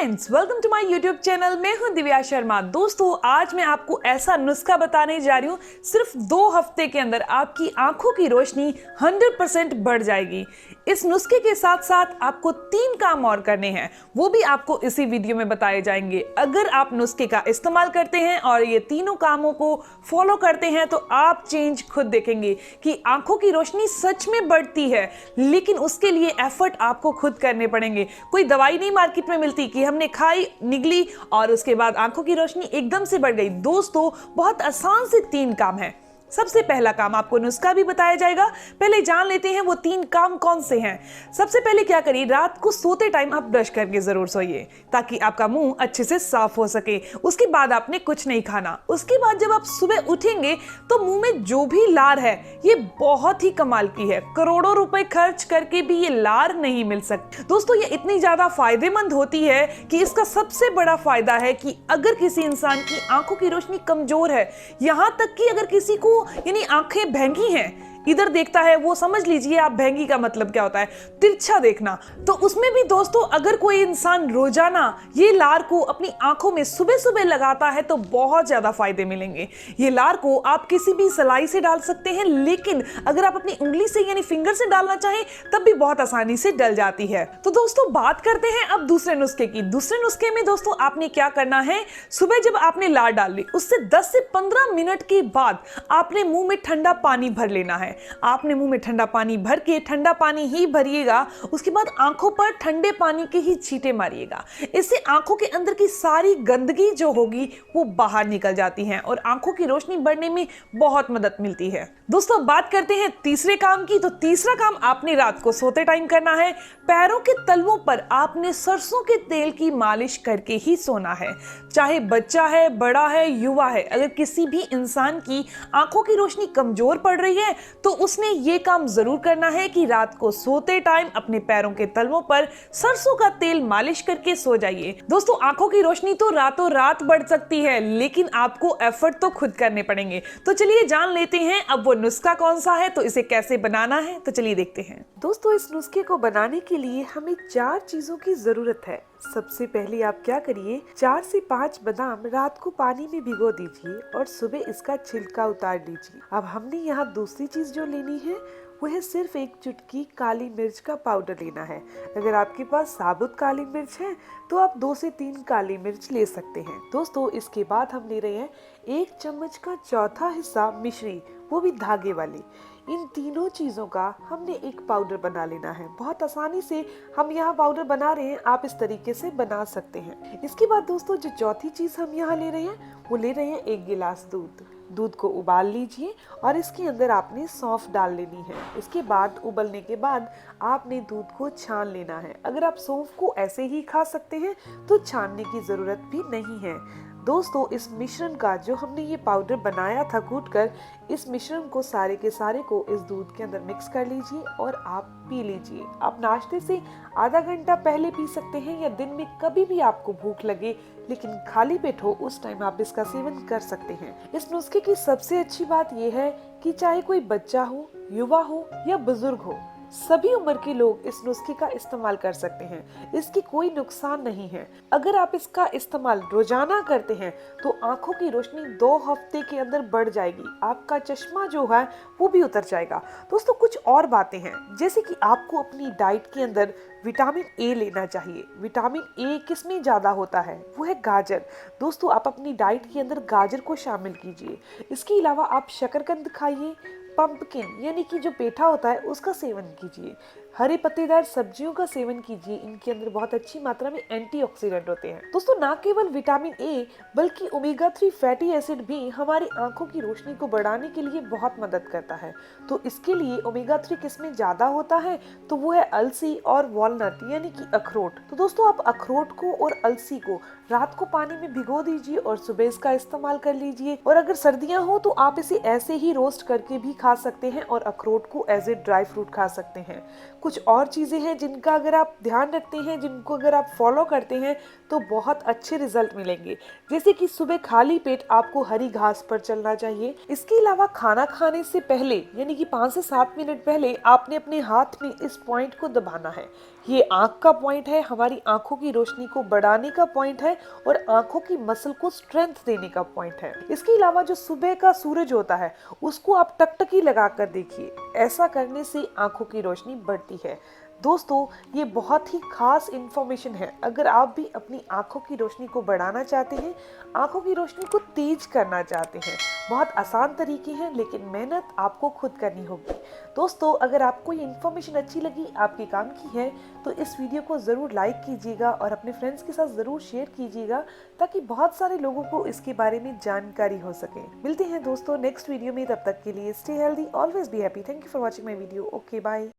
Friends, welcome to my YouTube channel. मैं हूं दिव्या शर्मा। दोस्तों, आज मैं आपको ऐसा नुस्खा बताने जा रही हूं, सिर्फ 2 हफ्ते के अंदर आपकी आंखों की रोशनी 100% बढ़ जाएगी। इस नुस्खे के साथ साथ आपको 3 काम और करने हैं, वो भी आपको इसी वीडियो में बताए जाएंगे। अगर आप नुस्खे का इस्तेमाल करते हैं और ये तीनों कामों को फॉलो करते हैं तो आप चेंज खुद देखेंगे कि आंखों की रोशनी सच में बढ़ती है। लेकिन उसके लिए एफर्ट आपको खुद करने पड़ेंगे। कोई दवाई नहीं मार्केट में मिलती कि हमने खाई, निगली और उसके बाद आंखों की रोशनी एकदम से बढ़ गई। दोस्तों, बहुत आसान से 3 काम है। सबसे पहला काम, आपको नुस्खा भी बताया जाएगा, पहले जान लेते हैं वो 3 काम कौन से हैं। सबसे पहले क्या करिए, रात को सोते टाइम आप ब्रश करके जरूर सोइए ताकि आपका मुंह अच्छे से साफ हो सके। उसके बाद आपने कुछ नहीं खाना। उसके बाद जब आप सुबह उठेंगे तो मुंह में जो भी लार है ये बहुत ही कमाल की है। करोड़ों रुपए खर्च करके भी ये लार नहीं मिल सकती। दोस्तों, ये इतनी ज्यादा फायदेमंद होती है कि इसका सबसे बड़ा फायदा है कि अगर किसी इंसान की आंखों की रोशनी कमजोर है, यहां तक कि अगर किसी को यानी आंखें भैंगी हैं, इधर देखता है, वो समझ लीजिए आप भैंगी का मतलब क्या होता है, तिरछा देखना, तो उसमें भी दोस्तों अगर कोई इंसान रोजाना ये लार को अपनी आंखों में सुबह सुबह लगाता है तो बहुत ज्यादा फायदे मिलेंगे। ये लार को आप किसी भी सलाई से डाल सकते हैं, लेकिन अगर आप अपनी उंगली से यानी फिंगर से डालना चाहें तब भी बहुत आसानी से डल जाती है। तो दोस्तों, बात करते हैं अब दूसरे नुस्खे की। दूसरे नुस्खे में दोस्तों आपने क्या करना है, सुबह जब आपने लार डाल ली उससे 10 से 15 मिनट के बाद आपने मुंह में ठंडा पानी भर लेना है। आपने मुंह में ठंडा पानी भर के, ठंडा पानी ही भरिएगा, उसके बाद आंखों पर ठंडे पानी के ही छींटे मारिएगा। इससे आंखों के अंदर की सारी गंदगी जो होगी वो बाहर निकल जाती है और आंखों की रोशनी बढ़ने में बहुत मदद मिलती है। दोस्तों, बात करते हैं तीसरे काम की। तो तीसरा काम आपने रात को सोते टाइम करना है। पैरों के तलवों पर आपने सरसों के तेल की मालिश करके ही सोना है। चाहे बच्चा है, बड़ा है, युवा है, अगर किसी भी इंसान की आंखों की रोशनी कमजोर पड़ रही है तो उसने ये काम जरूर करना है कि रात को सोते टाइम अपने पैरों के तलवों पर सरसों का तेल मालिश करके सो जाइए। दोस्तों, आंखों की रोशनी तो रातों रात बढ़ सकती है, लेकिन आपको एफर्ट तो खुद करने पड़ेंगे। तो चलिए जान लेते हैं अब वो नुस्खा कौन सा है, तो इसे कैसे बनाना है, तो चलिए देखते हैं। दोस्तों, इस नुस्खे को बनाने के लिए हमें 4 चीजों की जरूरत है। सबसे पहले आप क्या करिए, 4 से 5 बादाम रात को पानी में भिगो दीजिए और सुबह इसका छिलका उतार लीजिए। अब हमने यहाँ दूसरी चीज जो लेनी है वो है सिर्फ 1 चुटकी काली मिर्च का पाउडर लेना है। अगर आपके पास साबुत काली मिर्च है तो आप 2 से 3 काली मिर्च ले सकते हैं। दोस्तों, इसके बाद हम ले रहे हैं 1 चम्मच का चौथा हिस्सा मिश्री, वो भी धागे वाली। इन तीनों चीज़ों का हमने एक पाउडर बना लेना है। बहुत आसानी से हम यहाँ पाउडर बना रहे हैं, आप इस तरीके से बना सकते हैं। इसके बाद दोस्तों, जो चौथी चीज़ हम यहाँ ले रहे हैं वो ले रहे हैं 1 गिलास दूध। दूध को उबाल लीजिए और इसके अंदर आपने सौंफ डाल लेनी है। इसके बाद उबलने के बाद आपने दूध को छान लेना है। अगर आप सौंफ को ऐसे ही खा सकते हैं तो छानने की ज़रूरत भी नहीं है। दोस्तों, इस मिश्रण का जो हमने ये पाउडर बनाया था कूटकर, इस मिश्रण को सारे के सारे को इस दूध के अंदर मिक्स कर लीजिए और आप पी लीजिए। आप नाश्ते से आधा घंटा पहले पी सकते हैं या दिन में कभी भी आपको भूख लगे लेकिन खाली पेट हो उस टाइम आप इसका सेवन कर सकते हैं। इस नुस्खे की सबसे अच्छी बात यह है कि चाहे कोई बच्चा हो, युवा हो या बुजुर्ग हो, सभी उम्र के लोग इस नुस्खे का इस्तेमाल कर सकते हैं। इसकी कोई नुकसान नहीं है। अगर आप इसका इस्तेमाल रोजाना करते हैं तो आंखों की रोशनी 2 हफ्ते के अंदर बढ़ जाएगी। आपका चश्मा जो है वो भी उतर जाएगा। दोस्तों, कुछ और बातें हैं, जैसे कि आपको अपनी डाइट के अंदर विटामिन ए लेना चाहिए। विटामिन ए किसमें ज्यादा होता है, वो है गाजर। दोस्तों, आप अपनी डाइट के अंदर गाजर को शामिल कीजिए। इसके अलावा आप शकरकंद खाइए, पंपकिन यानी कि जो पेठा होता है उसका सेवन कीजिए, हरे पत्तेदार सब्जियों का सेवन कीजिए। इनके अंदर बहुत अच्छी मात्रा में एंटीऑक्सीडेंट होते हैं। दोस्तों, ना केवल विटामिन ए बल्कि ओमेगा 3 फैटी एसिड भी हमारी आंखों की रोशनी को बढ़ाने के लिए बहुत मदद करता है। तो इसके लिए ओमेगा 3 किसमें ज्यादा होता है, तो वो है अलसी और वॉलनट यानी कि अखरोट। तो दोस्तों, आप अखरोट को और अलसी को रात को पानी में भिगो दीजिए और सुबह इसका इस्तेमाल कर लीजिए। और अगर सर्दियां हो तो आप इसे ऐसे ही रोस्ट करके भी खा सकते हैं और अखरोट को एज ए ड्राई फ्रूट खा सकते हैं। कुछ और चीजें हैं जिनका अगर आप ध्यान रखते हैं, जिनको अगर आप फॉलो करते हैं तो बहुत अच्छे रिजल्ट मिलेंगे। जैसे कि सुबह खाली पेट आपको हरी घास पर चलना चाहिए। इसके अलावा खाना खाने से पहले यानी कि 5 से 7 मिनट पहले आपने अपने हाथ में इस पॉइंट को दबाना है। ये आँख का पॉइंट है, हमारी आँखों की रोशनी को बढ़ाने का पॉइंट है और आँखों की मसल को स्ट्रेंथ देने का पॉइंट है। इसके अलावा जो सुबह का सूरज होता है उसको आप टकटकी लगा कर देखिए, ऐसा करने से आँखों की रोशनी बढ़ती है। दोस्तों, ये बहुत ही खास इन्फॉर्मेशन है। अगर आप भी अपनी आंखों की रोशनी को बढ़ाना चाहते हैं, आंखों की रोशनी को तेज करना चाहते हैं, बहुत आसान तरीके हैं, लेकिन मेहनत आपको खुद करनी होगी। दोस्तों, अगर आपको ये इन्फॉर्मेशन अच्छी लगी, आपके काम की है, तो इस वीडियो को ज़रूर लाइक कीजिएगा और अपने फ्रेंड्स के साथ ज़रूर शेयर कीजिएगा, ताकि बहुत सारे लोगों को इसके बारे में जानकारी हो सके। मिलते हैं दोस्तों नेक्स्ट वीडियो में, तब तक के लिए stay healthy, always be happy. Thank you for watching my video. Okay, bye.